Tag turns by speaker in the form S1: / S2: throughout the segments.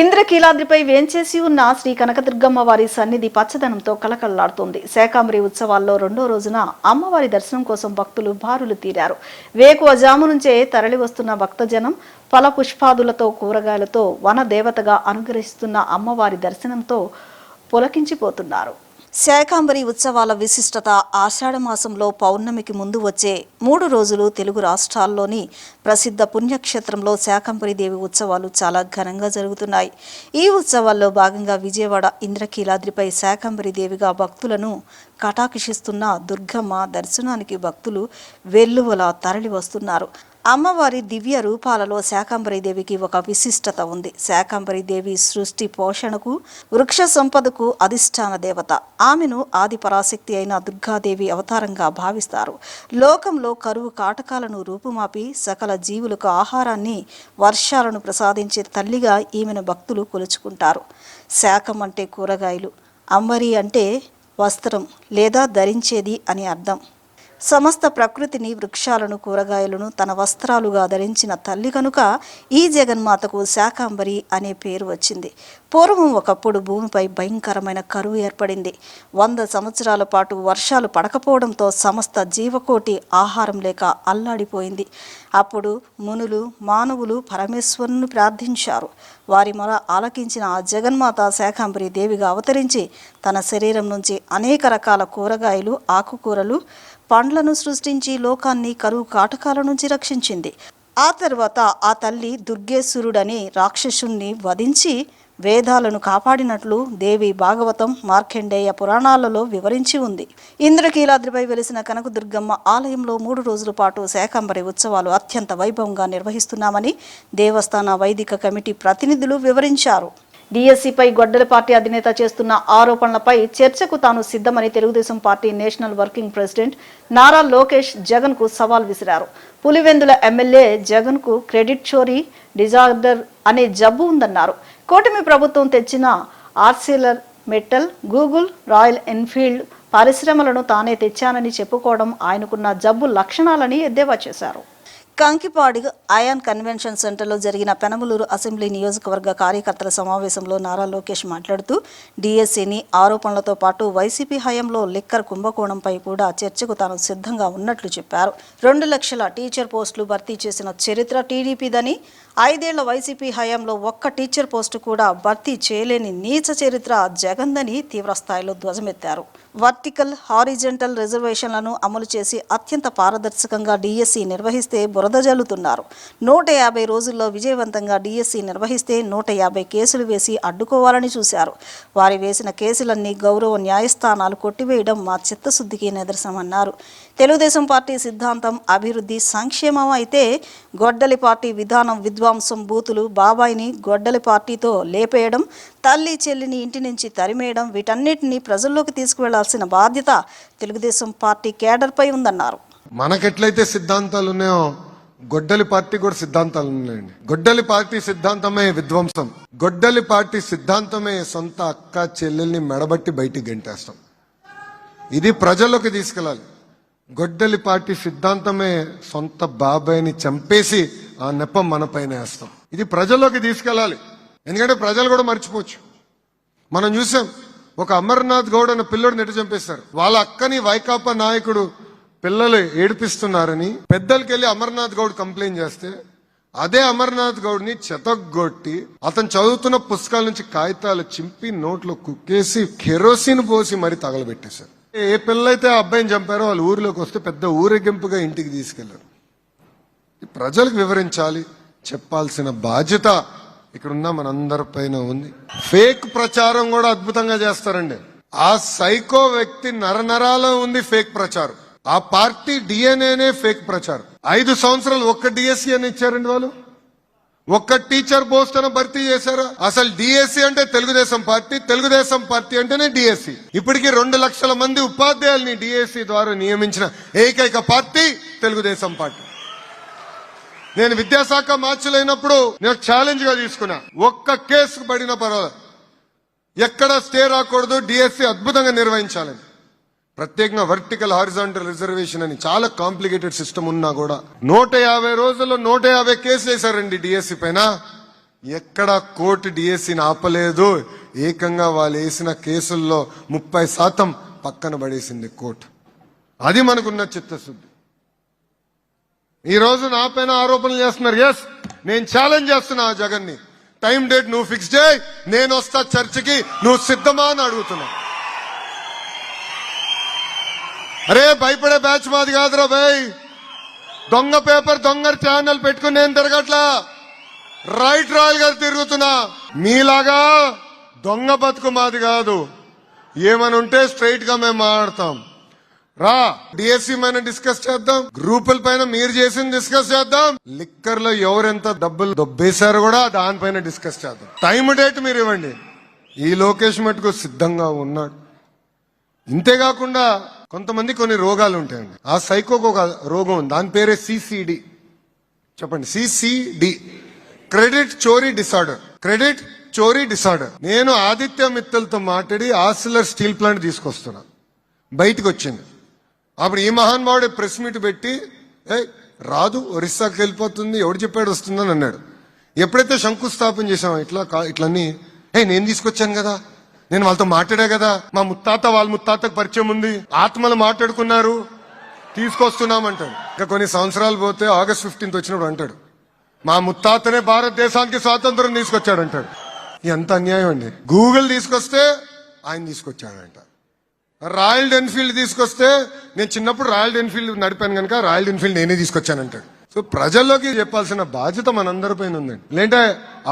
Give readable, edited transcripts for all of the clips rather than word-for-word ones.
S1: ఇంద్రకీలాద్రిపై వేంచేసి ఉన్న శ్రీ కనకదుర్గమ్మ వారి సన్నిధి పచ్చదనంతో కలకల్లాడుతోంది. శాకాంబరి ఉత్సవాల్లో రెండో రోజున అమ్మవారి దర్శనం కోసం భక్తులు బారులు తీరారు. వేకువజాము నుంచే తరలి వస్తున్న భక్తజనం ఫల పుష్పాదులతో కూరగాయలతో వన దేవతగా అనుగ్రహిస్తున్న అమ్మవారి దర్శనంతో పులకించిపోతున్నారు. శాకాంబరి ఉత్సవాల విశిష్టత ఆషాఢమాసంలో పౌర్ణమికి ముందు వచ్చే 3 రోజులు తెలుగు రాష్ట్రాల్లోని ప్రసిద్ధ పుణ్యక్షేత్రంలో శాకాంబరి దేవి ఉత్సవాలు చాలా ఘనంగా జరుగుతున్నాయి. ఈ ఉత్సవాల్లో భాగంగా విజయవాడ ఇంద్రకీలాద్రిపై శాకాంబరి దేవిగా భక్తులను కటాక్షిస్తున్న దుర్గమ్మ దర్శనానికి భక్తులు వెల్లువలా తరలి వస్తున్నారు. అమ్మవారి దివ్య రూపాలలో శాకాంబరి దేవికి ఒక విశిష్టత ఉంది. శాకాంబరి దేవి సృష్టి పోషణకు, వృక్ష సంపదకు అధిష్టాన దేవత. ఆమెను ఆది పరాశక్తి అయిన దుర్గాదేవి అవతారంగా భావిస్తారు. లోకంలో కరువు కాటకాలను రూపుమాపి సకల జీవులకు ఆహారాన్ని, వర్షాలను ప్రసాదించే తల్లిగా ఈమెను భక్తులు కొలుచుకుంటారు. శాకం అంటే కూరగాయలు, అంబరి అంటే వస్త్రం లేదా ధరించేది అని అర్థం. సమస్త ప్రకృతిని, వృక్షాలను, కూరగాయలను తన వస్త్రాలుగా ధరించిన తల్లి కనుక ఈ జగన్మాతకు శాకాంబరి అనే పేరు వచ్చింది. పూర్వం ఒకప్పుడు భూమిపై భయంకరమైన కరువు ఏర్పడింది. 100 సంవత్సరాల పాటు వర్షాలు పడకపోవడంతో సమస్త జీవకోటి ఆహారం లేక అల్లాడిపోయింది. అప్పుడు మునులు, మానవులు పరమేశ్వరుని ప్రార్థించారు. వారి మొర ఆలకించిన ఆ జగన్మాత శాకాంబరి దేవిగా అవతరించి తన శరీరం నుంచి అనేక రకాల కూరగాయలు, ఆకుకూరలు, పండ్లను సృష్టించి లోకాన్ని కరువు కాటకాల నుంచి రక్షించింది. ఆ తర్వాత ఆ తల్లి దుర్గేశ్వరుడని రాక్షసుణ్ణి వధించి వేదాలను కాపాడినట్లు దేవి భాగవతం, మార్కండేయ పురాణాలలో వివరించి ఉంది. ఇంద్రకీలాద్రిపై వెలిసిన కనకదుర్గమ్మ ఆలయంలో 3 రోజుల పాటు శాకాంబరి ఉత్సవాలు అత్యంత వైభవంగా నిర్వహిస్తున్నామని దేవస్థాన వైదిక కమిటీ ప్రతినిధులు వివరించారు. డిఎస్సిపై గొడ్డలి పార్టీ అధినేత చేస్తున్న ఆరోపణలపై చర్చకు తాను సిద్ధమని Telugu Desam party national working president Nara Lokesh Jagan కు సవాల్ విసిరారు. పులివెందుల ఎమ్మెల్యే జగన్ కు క్రెడిట్ చోరీ డిజార్డర్ అనే జబ్బు ఉందన్నారు. కూటమి ప్రభుత్వం తెచ్చిన Arcelor metal, Google, royal Enfield పరిశ్రమలను తానే తెచ్చానని చెప్పుకోవడం ఆయనకున్న జబ్బు లక్షణాలని ఎద్దేవా చేశారు. కంకిపాడి అయాన్ కన్వెన్షన్ సెంటర్లో జరిగిన పెనమలూరు అసెంబ్లీ నియోజకవర్గ కార్యకర్తల సమావేశంలో నారా లోకేష్ మాట్లాడుతూ డిఎస్సిని ఆరోపణలతో పాటు వైసీపీ హయాంలో లిక్కర్ కుంభకోణంపై కూడా చర్చకు తాను సిద్ధంగా ఉన్నట్లు చెప్పారు. 2 లక్షల టీచర్ పోస్టులు భర్తీ చేసిన చరిత్ర టీడీపీదని, 5 ఏళ్ల వైసీపీ హయాంలో ఒక్క టీచర్ పోస్టు కూడా భర్తీ చేయలేని నీచ చరిత్ర జగన్దని తీవ్రస్థాయిలో ధ్వజమెత్తారు. వర్టికల్, హారిజెంటల్ రిజర్వేషన్లను అమలు చేసి అత్యంత పారదర్శకంగా డిఎస్సి నిర్వహిస్తే బురద జల్లుతున్నారు. 150 రోజుల్లో విజయవంతంగా డిఎస్సి నిర్వహిస్తే 150 కేసులు వేసి అడ్డుకోవాలని చూశారు. వారి వేసిన కేసులన్నీ గౌరవ న్యాయస్థానాలు కొట్టివేయడం మా చిత్తశుద్ధికి నిదర్శనమన్నారు. తెలుగుదేశం పార్టీ సిద్ధాంతం అభివృద్ధి, సంక్షేమం అయితే గొడ్డలి పార్టీ విధానం విధ్వంసం, బూతులు, బాబాయిని గొడ్డలి పార్టీతో లేపేయడం, తల్లి చెల్లిని ఇంటి నుంచి తరిమేయడం, వీటన్నిటిని ప్రజల్లోకి తీసుకువెళ్లాల్సిన బాధ్యత తెలుగుదేశం పార్టీ కేడర్పై ఉందన్నారు.
S2: మనకెట్లయితే సిద్ధాంతాలు ఉన్నాయో గొడ్డలి పార్టీ కూడా సిద్ధాంతాలు ఉన్నాయండి. గొడ్డలి పార్టీ సిద్ధాంతమే విధ్వంసం, గొడ్డలి పార్టీ సిద్ధాంతమే సొంత అక్క చెల్లెల్ని మెడబట్టి బయటికి గెంటేస్తాం. ఇది ప్రజల్లోకి తీసుకెళ్ళాలి. గొడ్డలి పార్టీ సిద్ధాంతమే సొంత బాబాయిని చంపేసి ఆ నెపం మన పైన వేస్తాం. ఇది ప్రజల్లోకి తీసుకెళ్ళాలి. ఎందుకంటే ప్రజలు కూడా మర్చిపోవచ్చు. మనం చూసాం, ఒక అమర్నాథ్ గౌడ్ అన్న పిల్లడు నెట్టు చంపేశారు. వాళ్ళ అక్కని వైకాపా నాయకుడు పిల్లలు ఏడిపిస్తున్నారని పెద్దలకెళ్ళి అమర్నాథ్ గౌడ్ కంప్లైంట్ చేస్తే అదే అమర్నాథ్ గౌడ్ని చెతగొట్టి అతను చదువుతున్న పుస్తకాల నుంచి కాగితాలు చింపి నోట్లో కుక్కేసి కెరోసిన్ పోసి మరీ తగలబెట్టేశారు. ఏ పిల్లలైతే ఆ అబ్బాయిని చంపారో వాళ్ళు ఊరిలోకి వస్తే పెద్ద ఊరేగింపుగా ఇంటికి తీసుకెళ్లారు. ప్రజలకు వివరించాలి, చెప్పాల్సిన బాధ్యత ఇక్కడున్న మనందరి పైన ఉంది. ఫేక్ ప్రచారం కూడా అద్భుతంగా చేస్తారండి. ఆ సైకో వ్యక్తి నరనరాలో ఉంది ఫేక్ ప్రచారం. ఆ పార్టీ డిఎన్ఏనే ఫేక్ ప్రచారం. 5 సంవత్సరాలు ఒక్క డిఎస్సి అని ఇచ్చారండి. వాళ్ళు ఒక్క టీచర్ పోస్ట్ అని భర్తీ చేశారు. అసలు డిఎస్సి అంటే తెలుగుదేశం పార్టీ, తెలుగుదేశం పార్టీ అంటేనే డిఎస్సి. ఇప్పటికీ 2 లక్షల మంది ఉపాధ్యాయుల్ని డిఎస్సి ద్వారా నియమించిన ఏకైక పార్టీ తెలుగుదేశం పార్టీ. నేను విద్యాశాఖ మార్చలేనప్పుడు నేను ఛాలెంజ్ గా తీసుకున్నా, ఒక్క కేసుకు పడిన పర్వాలేదు, ఎక్కడ స్టే రాకూడదు, డిఎస్సి అద్భుతంగా నిర్వహించాలని. ప్రత్యేకంగా వర్టికల్, హారిజాంటల్ రిజర్వేషన్ అని చాలా కాంప్లికేటెడ్ సిస్టమ్ ఉన్నా కూడా 150 రోజుల్లో 150 కేసులు వేశారండి డిఎస్సి పైన. ఎక్కడ కోర్టు డిఎస్సిని ఆపలేదు. ఏకంగా వాళ్ళు వేసిన కేసుల్లో 30% పక్కన పడేసింది కోర్టు. అది మనకున్న చిత్తశుద్ధి. ఈ రోజు నా పైన ఆరోపణలు చేస్తున్నారు. ఎస్, నేను ఛాలెంజ్ చేస్తున్నా జగన్ ని. టైం డేట్ నువ్వు ఫిక్స్ చేయి, నేను వస్తా చర్చకి, నువ్వు సిద్ధమా అని అడుగుతున్నా. అరే భయపడే బ్యాచ్ మాది కాదురా భయ్. దొంగ పేపర్ దొంగ ఛానల్ పెట్టుకుని నేను తిరగట్లా, రైట్ రాయల్ గారు తిరుగుతున్నా. మీలాగా దొంగ బతుకు మాది కాదు. ఏమని ఉంటే స్ట్రైట్ గా మేము మాట్లాడతాం. రా, డిఎస్సి పైన డిస్కస్ చేద్దాం, గ్రూపుల పైన మీరు చేసింది డిస్కస్ చేద్దాం, లిక్కర్ లో ఎవరెంత డబ్బులు దొబ్బేశారో కూడా దానిపైన డిస్కస్ చేద్దాం. టైం డేట్ మీరు ఇవ్వండి. ఈ లోకేష్ మటుకు సిద్ధంగా ఉన్నాడు. ఇంతేకాకుండా కొంతమంది కొన్ని రోగాలు ఉంటాయండి. ఆ సైకోకు ఒక రోగం ఉంది, దాని పేరే సిసిడి. చెప్పండి, సిసిడి, క్రెడిట్ చోరీ డిసార్డర్. క్రెడిట్ చోరీ డిసార్డర్. నేను ఆదిత్య మిత్తల్తో మాట్లాడి ఆర్సిలర్ స్టీల్ ప్లాంట్ తీసుకొస్తున్నా. బయటకు వచ్చింది. అప్పుడు ఈ మహానుభావుడు ప్రెస్ మీట్ పెట్టి రాదు, ఒరిస్సాకి వెళ్ళిపోతుంది, ఎవడు చెప్పాడు వస్తుందని అన్నాడు. ఎప్పుడైతే శంకుస్థాపన చేసామో ఇట్లన్నీ నేను తీసుకొచ్చాను కదా, నేను వాళ్ళతో మాట్లాడా కదా, మా ముత్తాత వాళ్ళ ముత్తాతకు పరిచయం ఉంది, ఆత్మలు మాట్లాడుకున్నారు, తీసుకొస్తున్నామంటాడు. ఇంకా కొన్ని సంవత్సరాలు పోతే ఆగస్ట్ 15 వచ్చినప్పుడు అంటాడు మా ముత్తాతనే భారతదేశానికి స్వాతంత్రం తీసుకొచ్చాడంటాడు. ఎంత అన్యాయం అండి. గూగుల్ తీసుకొస్తే ఆయన తీసుకొచ్చాడంట. రాయల్ ఎన్ఫీల్డ్ తీసుకొస్తే నేను చిన్నప్పుడు రాయల్ ఎన్ఫీల్డ్ నడిపాను కనుక రాయల్ ఎన్ఫీల్డ్ నేనే తీసుకొచ్చానంటాడు. సో ప్రజల్లోకి చెప్పాల్సిన బాధ్యత మనందరిపైన ఉందండి. లేదంటే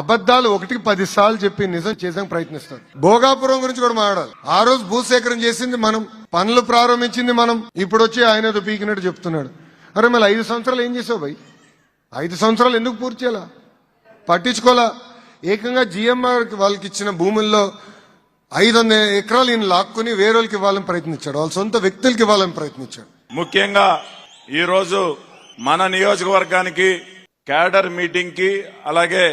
S2: అబద్ధాలు 1కి 10 సార్లు చెప్పి నిజం చేసాక ప్రయత్నిస్తారు. భోగాపురం గురించి కూడా మాట్లాడాలి. ఆ రోజు భూసేకరణ చేసింది మనం, పనులు ప్రారంభించింది మనం. ఇప్పుడు వచ్చి ఆయన ఏదో పీకినట్టు చెప్తున్నాడు. అరే మళ్ళీ 5 సంవత్సరాలు ఏం చేసావు భయ్? 5 సంవత్సరాలు ఎందుకు పూర్తి చేయాలా? పట్టించుకోలా. ఏకంగా జిఎంఆర్ వాళ్ళకి ఇచ్చిన భూముల్లో 500 ఎకరాలు ఈయన లాక్కుని వేరే వాళ్ళకి ఇవ్వాలని ప్రయత్నించాడు, వాళ్ళ సొంత వ్యక్తులకి ఇవ్వాలని ప్రయత్నించాడు.
S3: ముఖ్యంగా ఈరోజు మన నియోజకవర్గానికి క్యాడర్ మీటింగ్ కి, అలాగే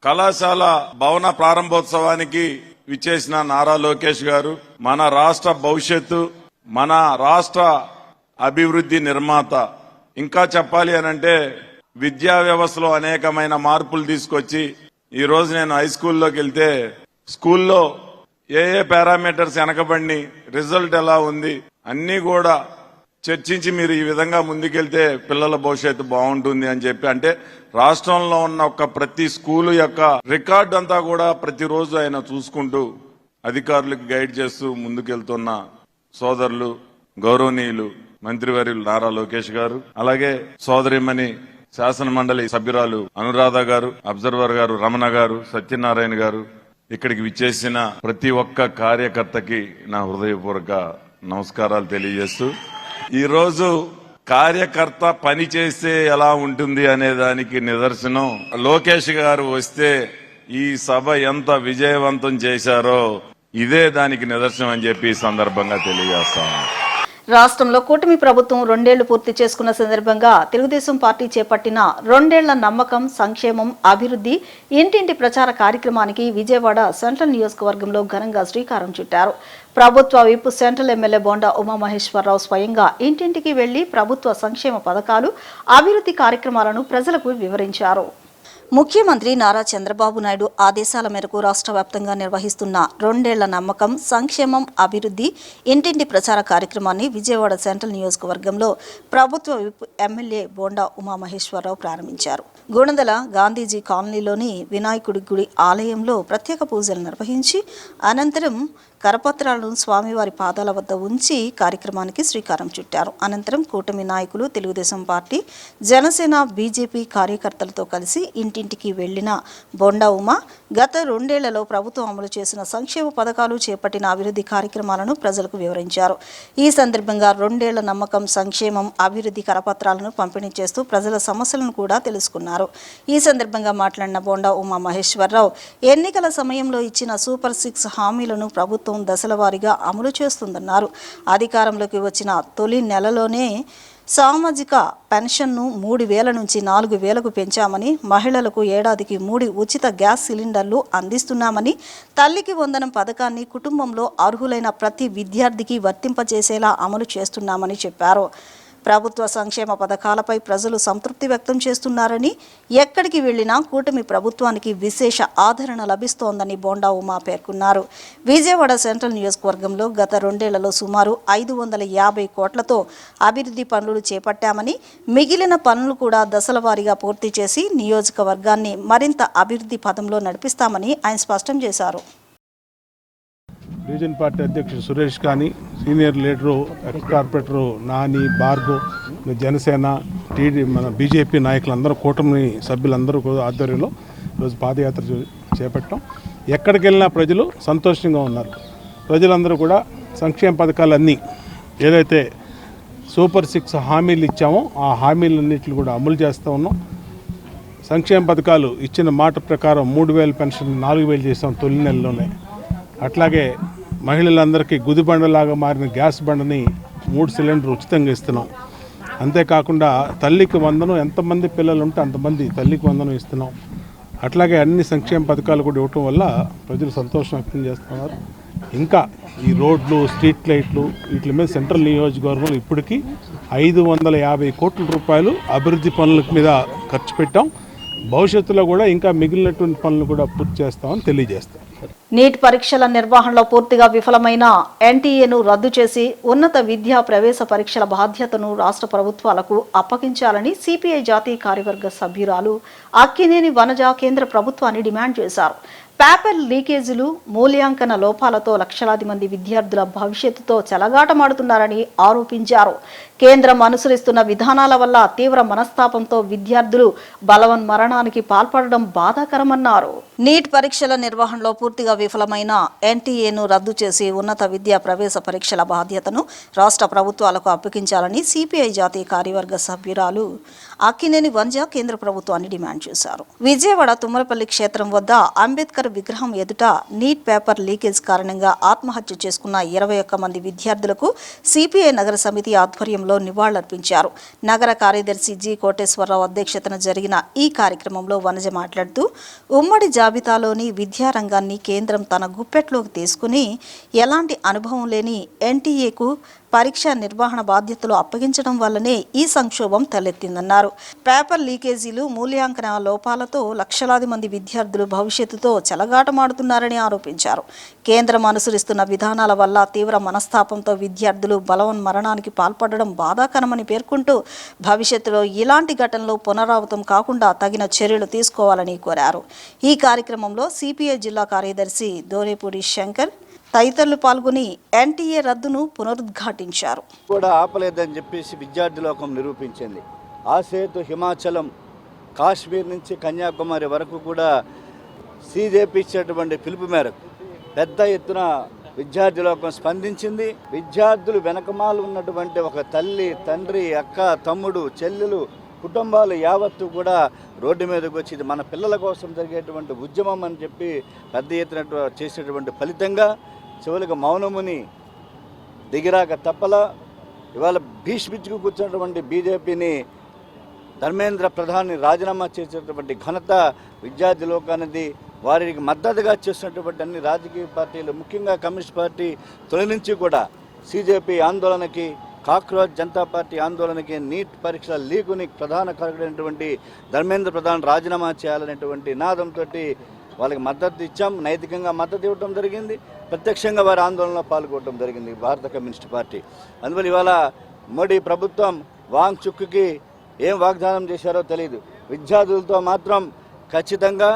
S3: కళాశాల భవన ప్రారంభోత్సవానికి విచ్చేసిన నారా లోకేష్ గారు మన రాష్ట్ర భవిష్యత్తు, మన రాష్ట్ర అభివృద్ధి నిర్మాత. ఇంకా చెప్పాలి అనంటే విద్యా వ్యవస్థలో అనేకమైన మార్పులు తీసుకొచ్చి ఈ రోజు నేను హై స్కూల్లోకి వెళ్తే స్కూల్లో ఏ పారామీటర్స్ వెనకబడి రిజల్ట్ ఎలా ఉంది అన్ని కూడా చర్చించి మీరు ఈ విధంగా ముందుకెళ్తే పిల్లల భవిష్యత్తు బాగుంటుంది అని చెప్పి, అంటే రాష్ట్రంలో ఉన్న ఒక ప్రతి స్కూలు యొక్క రికార్డు అంతా కూడా ప్రతిరోజు ఆయన చూసుకుంటూ అధికారులకు గైడ్ చేస్తూ ముందుకెళ్తున్న సోదరులు గౌరవనీయులు మంత్రివర్యులు నారా లోకేష్ గారు, అలాగే సోదరిమణి శాసన మండలి సభ్యురాలు అనురాధ గారు, అబ్జర్వర్ గారు రమణ గారు, సత్యనారాయణ గారు, ఇక్కడికి విచ్చేసిన ప్రతి ఒక్క కార్యకర్తకి నా హృదయపూర్వక నమస్కారాలు తెలియజేస్తూ, ఈరోజు కార్యకర్త పని చేస్తే ఎలా ఉంటుంది అనే దానికి నిదర్శనం లోకేష్ గారు వస్తే ఈ సభ ఎంత విజయవంతం చేశారో ఇదే దానికి నిదర్శనం అని చెప్పి ఈ సందర్భంగా తెలియజేస్తాను.
S1: రాష్ట్రంలో కూటమి ప్రభుత్వం 2 ఏళ్లు పూర్తి చేసుకున్న సందర్భంగా తెలుగుదేశం పార్టీ చేపట్టిన 2 ఏళ్ల నమ్మకం, సంక్షేమం, అభివృద్ధి ఇంటింటి ప్రచార కార్యక్రమానికి విజయవాడ సెంట్రల్ నియోజకవర్గంలో ఘనంగా శ్రీకారం చుట్టారు. ప్రభుత్వ whip central MLA Bonda Umamaheswararao స్వయంగా ఇంటింటికి వెళ్లి ప్రభుత్వ సంక్షేమ పథకాలు, అభివృద్ధి కార్యక్రమాలను ప్రజలకు వివరించారు. ముఖ్యమంత్రి నారా చంద్రబాబు నాయుడు ఆదేశాల మేరకు రాష్ట్ర వ్యాప్తంగా నిర్వహిస్తున్న 2 ఏళ్ల నమ్మకం, సంక్షేమం, అభివృద్ధి ఇంటింటి ప్రచార కార్యక్రమాన్ని విజయవాడ సెంట్రల్ నియోజకవర్గంలో ప్రభుత్వ విప్ ఎమ్మెల్యే బోండా ఉమామహేశ్వరరావు ప్రారంభించారు. గుణదల గాంధీజీ కాలనీలోని వినాయకుడి గుడి ఆలయంలో ప్రత్యేక పూజలు నిర్వహించి అనంతరం కరపత్రాలను స్వామివారి పాదాల వద్ద ఉంచి కార్యక్రమానికి శ్రీకారం చుట్టారు. అనంతరం కూటమి నాయకులు, తెలుగుదేశం పార్టీ, జనసేన, బీజేపీ కార్యకర్తలతో కలిసి ఇంటింటికి వెళ్లిన బొండా ఉమ గత 2 ఏళ్లలో ప్రభుత్వం అమలు చేసిన సంక్షేమ పథకాలు, చేపట్టిన అభివృద్ధి కార్యక్రమాలను ప్రజలకు వివరించారు. ఈ సందర్భంగా 2 ఏళ్ల నమ్మకం, సంక్షేమం, అభివృద్ధి కరపత్రాలను పంపిణీ చేస్తూ ప్రజల సమస్యలను కూడా తెలుసుకున్నారు. ఈ సందర్భంగా మాట్లాడిన బొండా ఉమామహేశ్వరరావు ఎన్నికల సమయంలో ఇచ్చిన సూపర్ 6 హామీలను ప్రభుత్వం దశల వారీగా అమలు చేస్తుందన్నారు. అధికారంలోకి వచ్చిన తొలి నెలలోనే సామాజిక పెన్షన్ను 3,000 నుంచి 4,000కు పెంచామని, మహిళలకు ఏడాదికి 3 ఉచిత గ్యాస్ సిలిండర్లు అందిస్తున్నామని, తల్లికి వందనం పథకాన్ని కుటుంబంలో అర్హులైన ప్రతి విద్యార్థికి వర్తింపజేసేలా అమలు చేస్తున్నామని చెప్పారు. ప్రభుత్వ సంక్షేమ పథకాలపై ప్రజలు సంతృప్తి వ్యక్తం చేస్తున్నారని, ఎక్కడికి వెళ్లినా కూటమి ప్రభుత్వానికి విశేష ఆదరణ లభిస్తోందని బోండా ఉమా పేర్కొన్నారు. విజయవాడ సెంట్రల్ నియోజకవర్గంలో గత 2 ఏళ్లలో సుమారు 550 కోట్లతో అభివృద్ధి పనులు చేపట్టామని, మిగిలిన పనులు కూడా దశల వారీగా పూర్తి చేసి నియోజకవర్గాన్ని మరింత అభివృద్ధి పథంలో నడిపిస్తామని ఆయన స్పష్టం చేశారు.
S4: రీజన్ పార్టీ అధ్యక్షుడు సురేష్ కానీ, senior leader X corporator Nani, Bhargav, Janasena, మన బీజేపీ నాయకులందరూ, కూటమి సభ్యులందరూ ఆధ్వర్యంలో ఈరోజు పాదయాత్ర చేపట్టాం. ఎక్కడికి వెళ్ళినా ప్రజలు సంతోషంగా ఉన్నారు. ప్రజలందరూ కూడా సంక్షేమ పథకాలన్నీ ఏదైతే సూపర్ 6 హామీలు ఇచ్చామో ఆ హామీలన్నింటిని కూడా అమలు చేస్తూ ఉన్నాం. సంక్షేమ పథకాలు ఇచ్చిన మాట ప్రకారం 3,000 పెన్షన్ 4,000 చేస్తాం తొలి నెలలోనే. అట్లాగే మహిళలందరికీ గుదిబండలాగా మారిన గ్యాస్ బండని 3 సిలిండర్ ఉచితంగా ఇస్తున్నాం. అంతేకాకుండా తల్లికి వందనం, ఎంతమంది పిల్లలు ఉంటే అంతమంది తల్లికి వందనం ఇస్తున్నాం. అట్లాగే అన్ని సంక్షేమ పథకాలు కూడా ఇవ్వటం వల్ల ప్రజలు సంతోషం వ్యక్తం చేస్తున్నారు. ఇంకా ఈ రోడ్లు, స్ట్రీట్ లైట్లు వీటి మీద సెంట్రల్ నియోజకవర్గంలో ఇప్పటికీ 550 కోట్ల రూపాయలు అభివృద్ధి పనుల మీద ఖర్చు పెట్టాం. భవిష్యత్తులో కూడా ఇంకా మిగిలినటువంటి పనులు కూడా పూర్తి చేస్తామని తెలియజేస్తాం.
S1: నీట్ పరీక్షల నిర్వహణలో పూర్తిగా విఫలమైన ఎన్టీఏను రద్దు చేసి ఉన్నత విద్యా ప్రవేశ పరీక్షల బాధ్యతను రాష్ట్ర ప్రభుత్వాలకు అప్పగించాలని సిపిఐ జాతీయ కార్యవర్గ సభ్యురాలు అక్కినేని వనజ కేంద్ర ప్రభుత్వాన్ని డిమాండ్ చేశారు. పేపర్ లీకేజీలు, మూల్యాంకన లోపాలతో లక్షలాది మంది విద్యార్థుల భవిష్యత్తుతో చెలగాటమాడుతున్నారని ఆరోపించారు. కేంద్రం అనుసరిస్తున్న విధానాల వల్ల తీవ్ర మనస్తాపంతో విద్యార్థులు బలవన్మరణానికి పాల్పడడం బాధాకరమన్నారు. నీట్ పరీక్షల నిర్వహణలో పూర్తిగా విఫలమైన ఎన్టీఏను రద్దు చేసి ఉన్నత విద్యా ప్రవేశ పరీక్షల బాధ్యతను రాష్ట్ర ప్రభుత్వాలకు అప్పగించాలని సిపిఐ జాతీయ కార్యవర్గ సభ్యురాలు అక్కినేని వనజ కేంద్ర ప్రభుత్వాన్ని డిమాండ్ చేశారు. విజయవాడ తుమ్మలపల్లి క్షేత్రం వద్ద అంబేద్కర్ విగ్రహం ఎదుట నీట్ పేపర్ లీకేజ్ కారణంగా ఆత్మహత్య చేసుకున్న 21 మంది విద్యార్థులకు సిపిఐ నగర సమితి ఆధ్వర్యంలో నివాళులర్పించారు. నగర కార్యదర్శి జి కోటేశ్వరరావు అధ్యక్షతన జరిగిన ఈ కార్యక్రమంలో వనజ మాట్లాడుతూ, ఉమ్మడి జాబితాలోని విద్యారంగాన్ని కేంద్రం తన గుప్పెట్లోకి తీసుకుని ఎలాంటి అనుభవం లేని ఎన్టీఏకు పరీక్ష నిర్వహణ బాధ్యతలు అప్పగించడం వల్లనే ఈ సంక్షోభం తలెత్తిందన్నారు. పేపర్ లీకేజీలు, మూల్యాంకన లోపాలతో లక్షలాది మంది విద్యార్థులు భవిష్యత్తుతో చెలగాటమాడుతున్నారని ఆరోపించారు. కేంద్రం అనుసరిస్తున్న విధానాల వల్ల తీవ్ర మనస్తాపంతో విద్యార్థులు బలవన్మరణానికి పాల్పడడం బాధాకరమని పేర్కొంటూ భవిష్యత్తులో ఇలాంటి ఘటనలు పునరావృతం కాకుండా తగిన చర్యలు తీసుకోవాలని కోరారు. ఈ కార్యక్రమంలో సిపిఐ జిల్లా కార్యదర్శి దోరేపూడి శంకర్ తదితరులు పాల్గొని ఎన్టీఏ రద్దును పునరుద్ఘాటించారు.
S5: కూడా ఆపలేదని చెప్పేసి విద్యార్థి లోకం నిరూపించింది. ఆ సేతు హిమాచలం, కాశ్మీర్ నుంచి కన్యాకుమారి వరకు కూడా సీజేపీ ఇచ్చినటువంటి పిలుపు మేరకు పెద్ద ఎత్తున విద్యార్థి లోకం స్పందించింది. విద్యార్థులు వెనకమాలు ఉన్నటువంటి ఒక తల్లి, తండ్రి, అక్క, తమ్ముడు, చెల్లెలు కుటుంబాలు యావత్తు కూడా రోడ్డు మీదకి వచ్చి ఇది మన పిల్లల కోసం జరిగేటువంటి ఉద్యమం అని చెప్పి పెద్ద ఎత్తున చేసేటువంటి ఫలితంగా చివరికి మౌనముని దిగిరాక తప్పల ఇవాళ భీష్మిచ్చుకు కూర్చున్నటువంటి బీజేపీని ధర్మేంద్ర ప్రధాన్ని రాజీనామా చేసేటువంటి ఘనత విద్యార్థి లోకానిది. వారికి మద్దతుగా చేస్తున్నటువంటి అన్ని రాజకీయ పార్టీలు, ముఖ్యంగా కమ్యూనిస్ట్ పార్టీ తొలి నుంచి కూడా సీజేపీ ఆందోళనకి, కాక్రోచ్ జనతా పార్టీ ఆందోళనకి, నీట్ పరీక్షల లీకుని ప్రధాన కారకుడైనటువంటి ధర్మేంద్ర ప్రధాన్ రాజీనామా చేయాలనేటువంటి నినాదంతో వాళ్ళకి మద్దతు ఇచ్చాం. నైతికంగా మద్దతు ఇవ్వడం జరిగింది, ప్రత్యక్షంగా వారి ఆందోళనలో పాల్గొనడం జరిగింది భారత కమ్యూనిస్ట్ పార్టీ. అందువల్ల ఇవాళ మోడీ ప్రభుత్వం వాంగ్ చుక్కుకి ఏం వాగ్దానం చేశారో తెలియదు. విద్యార్థులతో మాత్రం ఖచ్చితంగా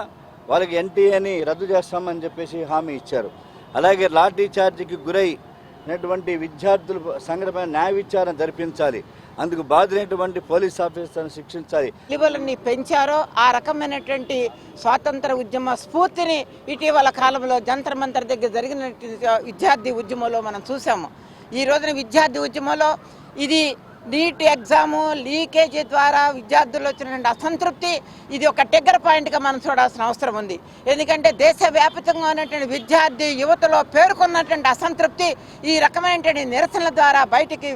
S5: వాళ్ళకి ఎన్టీఏని రద్దు చేస్తామని చెప్పేసి హామీ ఇచ్చారు. అలాగే లాఠీ చార్జీకి గురైనటువంటి విద్యార్థుల సంఘటన న్యాయ విచారణ జరిపించాలి. అందుకు బాధ్యులైనటువంటి పోలీస్ ఆఫీసర్లను శిక్షించాలి.
S6: విలువలని పెంచారో ఆ రకమైనటువంటి స్వాతంత్ర ఉద్యమ స్ఫూర్తిని ఇటీవల కాలంలో జంతర్ మంతర్ దగ్గర జరిగిన విద్యార్థి ఉద్యమంలో మనం చూసాము. ఈ రోజున విద్యార్థి ఉద్యమంలో ఇది నీట్ ఎగ్జాము లీకేజీ ద్వారా విద్యార్థుల్లో వచ్చినటువంటి అసంతృప్తి ఇది ఒక ట్రిగ్గర్ పాయింట్గా మనం చూడాల్సిన అవసరం ఉంది. ఎందుకంటే దేశవ్యాప్తంగా ఉన్నటువంటి విద్యార్థి యువతలో పేర్కొన్నటువంటి అసంతృప్తి ఈ రకమైనటువంటి నిరసనల ద్వారా బయటికి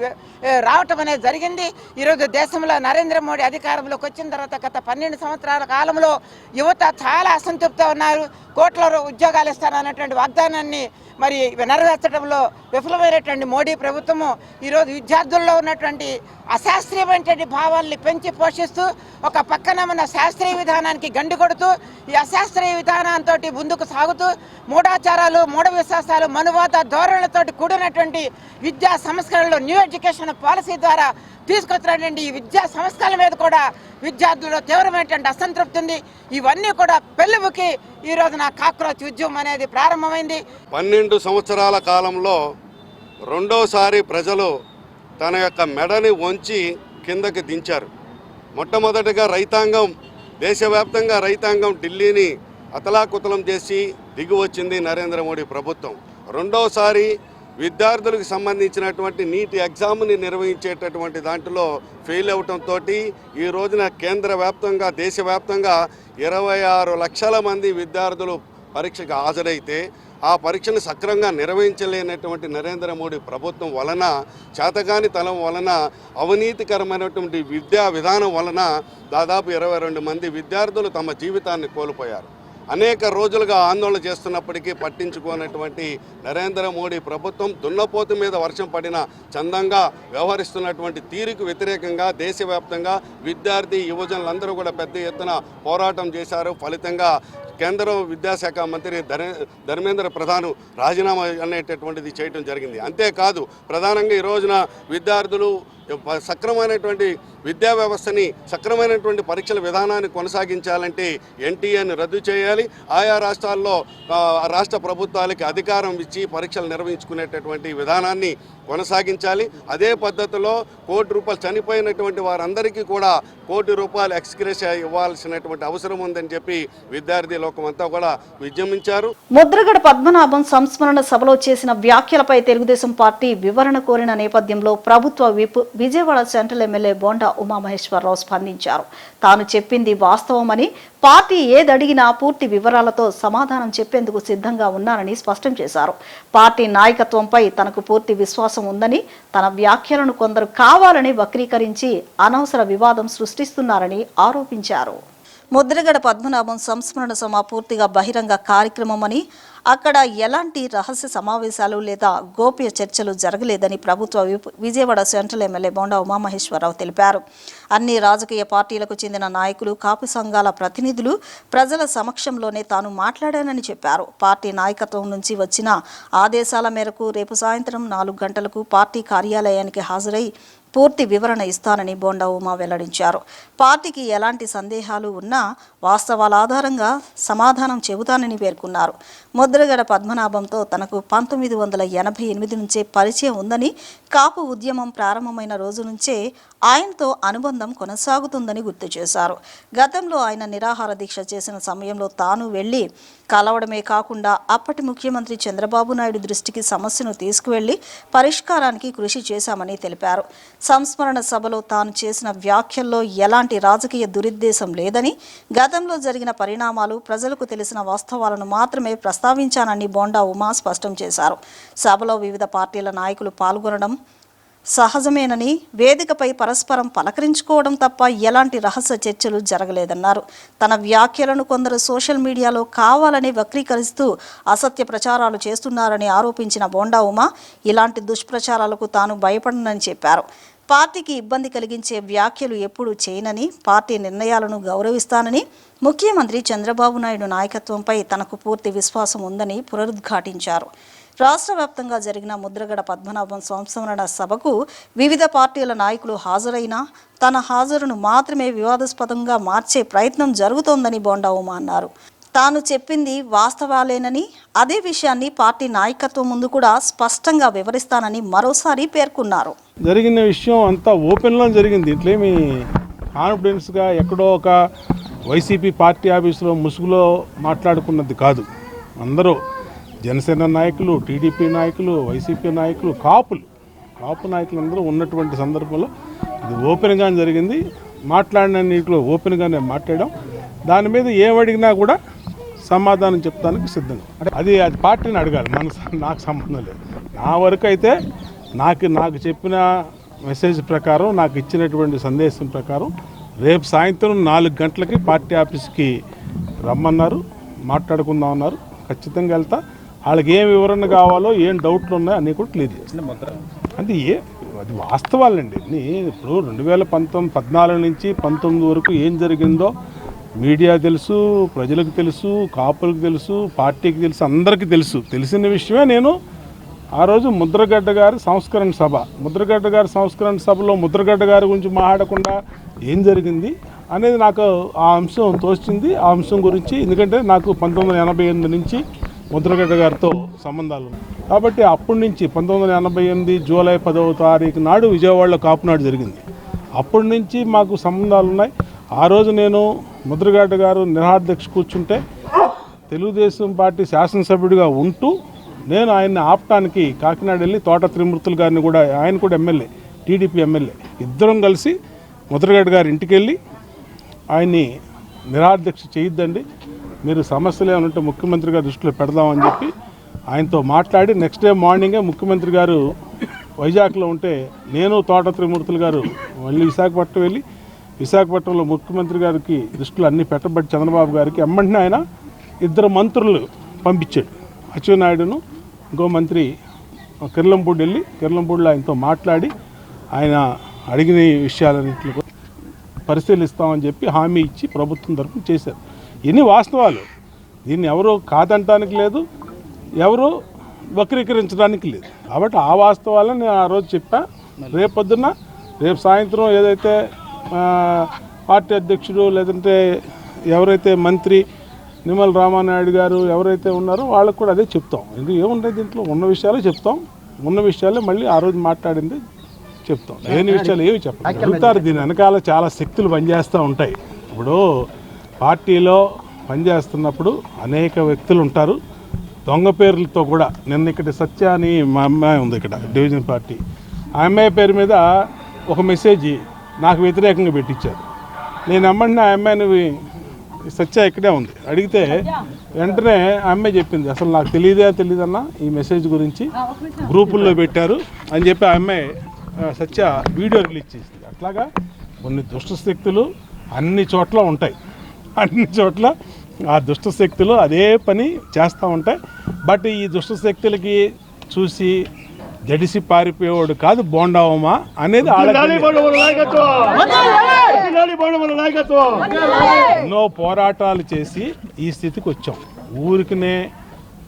S6: రావటం అనేది జరిగింది. ఈరోజు దేశంలో నరేంద్ర మోడీ అధికారంలోకి వచ్చిన తర్వాత గత 12 సంవత్సరాల కాలంలో యువత చాలా అసంతృప్తితో ఉన్నారు. కోట్ల ఉద్యోగాలు ఇస్తారన్నటువంటి వాగ్దానాన్ని మరి నెరవేర్చడంలో విఫలమైనటువంటి మోడీ ప్రభుత్వము ఈరోజు విద్యార్థుల్లో ఉన్నటువంటి అశాస్త్రీయమైనటువంటి భావాల్ని పెంచి పోషిస్తూ ఒక పక్కన మన శాస్త్రీయ విధానానికి గండి కొడుతూ ఈ అశాస్త్రీయ విధానంతో ముందుకు సాగుతూ మూఢాచారాలు, మూఢ విశ్వాసాలు, మనువాద ధోరణులతోటి కూడినటువంటి విద్యా సంస్కరణలు, న్యూ ఎడ్యుకేషన్ పాలసీ ద్వారా తీసుకొచ్చినటువంటి ఈ విద్యా సంస్కరణల మీద కూడా విద్యార్థుల్లో తీవ్రమైనటువంటి అసంతృప్తి ఉంది. ఇవన్నీ కూడా పెళ్ళుబుకి ఈ రోజున కాక్రోచ్ ఉద్యమం అనేది ప్రారంభమైంది.
S7: 12 సంవత్సరాల కాలంలో రెండోసారి ప్రజలు తన యొక్క మెడని వంచి కిందకి దించారు. మొట్టమొదటిగా రైతాంగం, దేశవ్యాప్తంగా రైతాంగం ఢిల్లీని అతలాకుతలం చేసి దిగి వచ్చింది నరేంద్ర మోడీ ప్రభుత్వం. రెండోసారి విద్యార్థులకు సంబంధించినటువంటి నీట్ ఎగ్జామ్ని నిర్వహించేటటువంటి దాంట్లో ఫెయిల్ అవటంతో ఈ రోజున కేంద్ర వ్యాప్తంగా, దేశవ్యాప్తంగా 26 లక్షల మంది విద్యార్థులు పరీక్షకు హాజరైతే ఆ పరీక్షను సక్రమంగా నిర్వహించలేనటువంటి నరేంద్ర మోడీ ప్రభుత్వం వలన, చేతగాని తలం వలన, అవినీతికరమైనటువంటి విద్యా విధానం వలన దాదాపు 22 మంది విద్యార్థులు తమ జీవితాన్ని కోల్పోయారు. అనేక రోజులుగా ఆందోళన చేస్తున్నప్పటికీ పట్టించుకోనటువంటి నరేంద్ర మోడీ ప్రభుత్వం దున్నపోతు మీద వర్షం పడిన చందంగా వ్యవహరిస్తున్నటువంటి తీరుకు వ్యతిరేకంగా దేశవ్యాప్తంగా విద్యార్థి యువజనులందరూ కూడా పెద్ద ఎత్తున పోరాటం చేశారు. ఫలితంగా కేంద్ర విద్యాశాఖ మంత్రి ధర్మేంద్ర ప్రధాన్ రాజీనామా అనేటటువంటిది చేయడం జరిగింది. అంతేకాదు ప్రధానంగా ఈ రోజున విద్యార్థులు సక్రమైనటువంటి విద్యా వ్యవస్థని, సక్రమైనటువంటి పరీక్షల విధానాన్ని కొనసాగించాలంటే ఎన్టీఏని రద్దు చేయాలి. ఆయా రాష్ట్రాల్లో రాష్ట్ర ప్రభుత్వాలకి అధికారం ఇచ్చి పరీక్షలు నిర్వహించుకునేటటువంటి విధానాన్ని కొనసాగించాలి. అదే పద్ధతిలో ₹1 చనిపోయినటువంటి వారందరికీ కూడా ₹1 ఎక్స్గ్రేషియా ఇవ్వాల్సినటువంటి అవసరం ఉందని చెప్పి విద్యార్థి లోకం అంతా కూడా విజ్ఞమించారు.
S1: ముద్రగడ పద్మనాభం సంస్మరణ సభలో చేసిన వ్యాఖ్యలపై తెలుగుదేశం పార్టీ వివరణ కోరిన నేపథ్యంలో ప్రభుత్వ whip Vijayawada central MLA Bonda Umamaheswararao స్పందించారు. తాను చెప్పింది వాస్తవమని, పార్టీ ఏదడిగినా పూర్తి వివరాలతో సమాధానం చెప్పేందుకు సిద్ధంగా ఉన్నానని స్పష్టం చేశారు. పార్టీ నాయకత్వంపై తనకు పూర్తి విశ్వాసం ఉందని, తన వ్యాఖ్యలను కొందరు కావాలని వక్రీకరించి అనవసర వివాదం సృష్టిస్తున్నారని ఆరోపించారు. ముద్రగడ పద్మనాభం సంస్మరణ సభ పూర్తిగా బహిరంగ కార్యక్రమమని, అక్కడ ఎలాంటి రహస్య సమావేశాలు లేదా గోప్య చర్చలు జరగలేదని ప్రభుత్వ విజయవాడ సెంట్రల్ ఎమ్మెల్యే బోండా ఉమామహేశ్వరరావు తెలిపారు. అన్ని రాజకీయ పార్టీలకు చెందిన నాయకులు, కాపు సంఘాల ప్రతినిధులు ప్రజల సమక్షంలోనే తాను మాట్లాడానని చెప్పారు. పార్టీ నాయకత్వం నుంచి వచ్చిన ఆదేశాల మేరకు రేపు సాయంత్రం 4 గంటలకు పార్టీ కార్యాలయానికి హాజరై పూర్తి వివరణ ఇస్తానని బోండా ఉమా వెల్లడించారు. పార్టీకి ఎలాంటి సందేహాలు ఉన్నా వాస్తవాల ఆధారంగా సమాధానం చెబుతానని పేర్కొన్నారు. ముద్రగడ పద్మనాభంతో తనకు 1988 నుంచే పరిచయం ఉందని, కాపు ఉద్యమం ప్రారంభమైన రోజు నుంచే ఆయనతో అనుబంధం కొనసాగుతుందని గుర్తు చేశారు. గతంలో ఆయన నిరాహార దీక్ష చేసిన సమయంలో తాను వెళ్లి కలవడమే కాకుండా అప్పటి ముఖ్యమంత్రి చంద్రబాబు నాయుడు దృష్టికి సమస్యను తీసుకువెళ్లి పరిష్కారానికి కృషి చేశామని తెలిపారు. సంస్మరణ సభలో తాను చేసిన వ్యాఖ్యల్లో ఎలాంటి రాజకీయ దురుద్దేశం లేదని, గతంలో జరిగిన పరిణామాలు, ప్రజలకు తెలిసిన వాస్తవాలను మాత్రమే ప్రస్తావించానని బోండా ఉమా స్పష్టం చేశారు. సభలో వివిధ పార్టీల నాయకులు పాల్గొనడం సహజమేనని, వేదికపై పరస్పరం పలకరించుకోవడం తప్ప ఎలాంటి రహస్య చర్చలు జరగలేదన్నారు. తన వ్యాఖ్యలను కొందరు సోషల్ మీడియాలో కావాలని వక్రీకరిస్తూ అసత్య ప్రచారాలు చేస్తున్నారని ఆరోపించిన బోండా ఉమా ఇలాంటి దుష్ప్రచారాలకు తాను భయపడనని చెప్పారు. పార్టీకి ఇబ్బంది కలిగించే వ్యాఖ్యలు ఎప్పుడూ చేయనని, పార్టీ నిర్ణయాలను గౌరవిస్తానని, ముఖ్యమంత్రి చంద్రబాబు నాయుడు నాయకత్వంపై తనకు పూర్తి విశ్వాసం ఉందని పునరుద్ఘాటించారు. రాష్ట్ర వ్యాప్తంగా జరిగిన ముద్రగడ పద్మనాభం సంస్మరణ సభకు వివిధ పార్టీల నాయకులు హాజరైనా తన హాజరును మాత్రమే వివాదాస్పదంగా మార్చే ప్రయత్నం జరుగుతోందని బోండా ఉమా అన్నారు. తాను చెప్పింది వాస్తవాలేనని, అదే విషయాన్ని పార్టీ నాయకత్వం ముందు కూడా స్పష్టంగా వివరిస్తానని మరోసారి పేర్కొన్నారు.
S4: జరిగిన విషయం అంతా ఓపెన్లో జరిగింది. ఇట్లేమి కాన్ఫిడెన్స్గా ఎక్కడో ఒక వైసీపీ పార్టీ ఆఫీసులో ముసుగులో మాట్లాడుకున్నది కాదు. అందరూ జనసేన నాయకులు, టీడీపీ నాయకులు, వైసీపీ నాయకులు, కాపు నాయకులు అందరూ ఉన్నటువంటి సందర్భంలో ఇది ఓపెన్గా జరిగింది. మాట్లాడిన నీటిలో ఓపెన్గానే మాట్లాడాం. దాని మీద ఏమడిగినా కూడా సమాధానం చెప్తానికి సిద్ధంగా. అది పార్టీని అడగాలి, నాకు సంబంధం లేదు. నా వరకు అయితే నాకు చెప్పిన మెసేజ్ ప్రకారం, నాకు ఇచ్చినటువంటి సందేశం ప్రకారం రేపు సాయంత్రం 4 గంటలకి పార్టీ ఆఫీస్కి రమ్మన్నారు, మాట్లాడుకుందాం అన్నారు. ఖచ్చితంగా వెళ్తా. వాళ్ళకి ఏం వివరణ కావాలో, ఏం డౌట్లు ఉన్నాయో అన్నీ కూడా క్లియర్ చేస్తాను. అంటే అది వాస్తవాలండి అన్నీ. ఇప్పుడు 2014 నుంచి 19 వరకు ఏం జరిగిందో మీడియా తెలుసు, ప్రజలకు తెలుసు, కాపులకు తెలుసు, పార్టీకి తెలుసు, అందరికీ తెలుసు. తెలిసిన విషయమే నేను ఆ రోజు ముద్రగడ్డ గారి సంస్కరణ సభలో ముద్రగడ్డ గారి గురించి మాట్లాడకుండా ఏం జరిగింది అనేది నాకు ఆ అంశం తోచింది. ఆ అంశం గురించి, ఎందుకంటే నాకు 1988 నుంచి ముద్రగడ్డ గారితో సంబంధాలు ఉన్నాయి కాబట్టి అప్పటి నుంచి 1988 జూలై 10వ తారీఖు నాడు విజయవాడలో కాపునాడు జరిగింది. అప్పటి నుంచి మాకు సంబంధాలు ఉన్నాయి. ఆ రోజు నేను ముద్రగడ్డ గారు నిరాహారదీక్ష కూర్చుంటే తెలుగుదేశం పార్టీ శాసనసభ్యుడిగా ఉంటూ నేను ఆయన్ని ఆపటానికి కాకినాడ వెళ్ళి తోట త్రిమూర్తులు గారిని కూడా, ఆయన కూడా ఎమ్మెల్యే, టీడీపీ ఎమ్మెల్యే, ఇద్దరం కలిసి ముద్రగడ్డ గారి ఇంటికి వెళ్ళి ఆయన్ని నిరాహారదీక్ష చేయొద్దండి, మీరు సమస్యలు ఏమైనా ఉంటే ముఖ్యమంత్రి గారి దృష్టిలో పెడదామని చెప్పి ఆయనతో మాట్లాడి నెక్స్ట్ డే మార్నింగే ముఖ్యమంత్రి గారు వైజాగ్లో ఉంటే నేను తోట త్రిమూర్తులు గారు మళ్ళీ విశాఖపట్నం వెళ్ళి విశాఖపట్నంలో ముఖ్యమంత్రి గారికి దృష్టిలో అన్నీ పెట్టబట్టి చంద్రబాబు గారికి ఎమ్మంటే ఆయన ఇద్దరు మంత్రులు పంపించాడు. అచ్చెన్నాయుడును ఇంకో మంత్రి కిర్లంపూడి వెళ్ళి కిర్లంపూడిలో ఆయనతో మాట్లాడి ఆయన అడిగిన విషయాలన్నింటినీ పరిశీలిస్తామని చెప్పి హామీ ఇచ్చి ప్రభుత్వం తరఫున చేశారు. ఇన్ని వాస్తవాలు, దీన్ని ఎవరు కాదంటానికి లేదు, ఎవరు వక్రీకరించడానికి లేదు. కాబట్టి ఆ వాస్తవాలను నేను ఆ రోజు చెప్పా. రేపు సాయంత్రం ఏదైతే పార్టీ అధ్యక్షుడు లేదంటే ఎవరైతే మంత్రి నిమ్మల రామానాయుడు గారు ఎవరైతే ఉన్నారో వాళ్ళకు కూడా అదే చెప్తాం. ఎందుకు ఏముంటాయి దీంట్లో, ఉన్న విషయాలే చెప్తాం. ఉన్న విషయాలే మళ్ళీ ఆ రోజు మాట్లాడింది చెప్తాం. లేని విషయాలు ఏవి చెప్పాలి చెప్తారు. దీని వెనకాల చాలా శక్తులు పనిచేస్తూ ఉంటాయి. ఇప్పుడు పార్టీలో పనిచేస్తున్నప్పుడు అనేక వ్యక్తులు ఉంటారు, దొంగ పేర్లతో కూడా. నిన్న ఇక్కడ సత్య అని మా అమ్మాయి ఉంది ఇక్కడ డివిజన్ పార్టీ, ఆ అమ్మాయి పేరు మీద ఒక మెసేజ్ నాకు వ్యతిరేకంగా పెట్టించారు. నేను అమ్మంటే ఆ అమ్మాయిని సత్య ఇక్కడే ఉంది అడిగితే వెంటనే ఆ అమ్మాయి చెప్పింది, అసలు నాకు తెలియదన్న ఈ మెసేజ్ గురించి గ్రూపుల్లో పెట్టారు అని చెప్పి ఆ అమ్మాయి సత్య వీడియో రిలీజ్ చేసింది. అట్లాగా కొన్ని దుష్ట శక్తులు అన్ని చోట్ల ఉంటాయి. అన్ని చోట్ల ఆ దుష్ట శక్తులు అదే పని చేస్తూ ఉంటాయి. బట్ ఈ దుష్ట శక్తులకి చూసి జడిసి పారిపోయేవాడు కాదు బోండావమా అనేది ఎన్నో పోరాటాలు చేసి ఈ స్థితికి వచ్చాం. ఊరికినే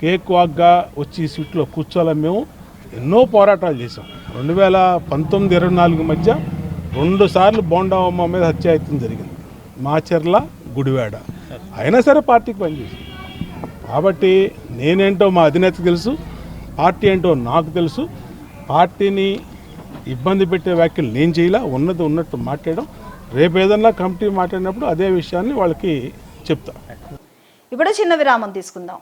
S4: కేక్ వాగ్గా వచ్చి ఈ సీట్లో కూర్చోాలని మేము ఎన్నో పోరాటాలు చేసాం. 2019-24 మధ్య 2 సార్లు బోండావమ్మ మీద హత్యాయత్నం జరిగింది, మాచర్ల, గుడివాడ. అయినా సరే పార్టీకి పనిచేసింది. కాబట్టి నేనేంటో మా అధినేతకు తెలుసు, పార్టీ ఏంటో నాకు తెలుసు. పార్టీని ఇబ్బంది పెట్టే వ్యాఖ్యలు నేను చేయలే, ఉన్నది ఉన్నట్టు మాట్లాడడం. రేపు ఏదన్నా కమిటీ మాట్లాడినప్పుడు అదే విషయాన్ని వాళ్ళకి చెప్తా.
S1: ఇప్పుడు చిన్న విరామం తీసుకుందాం.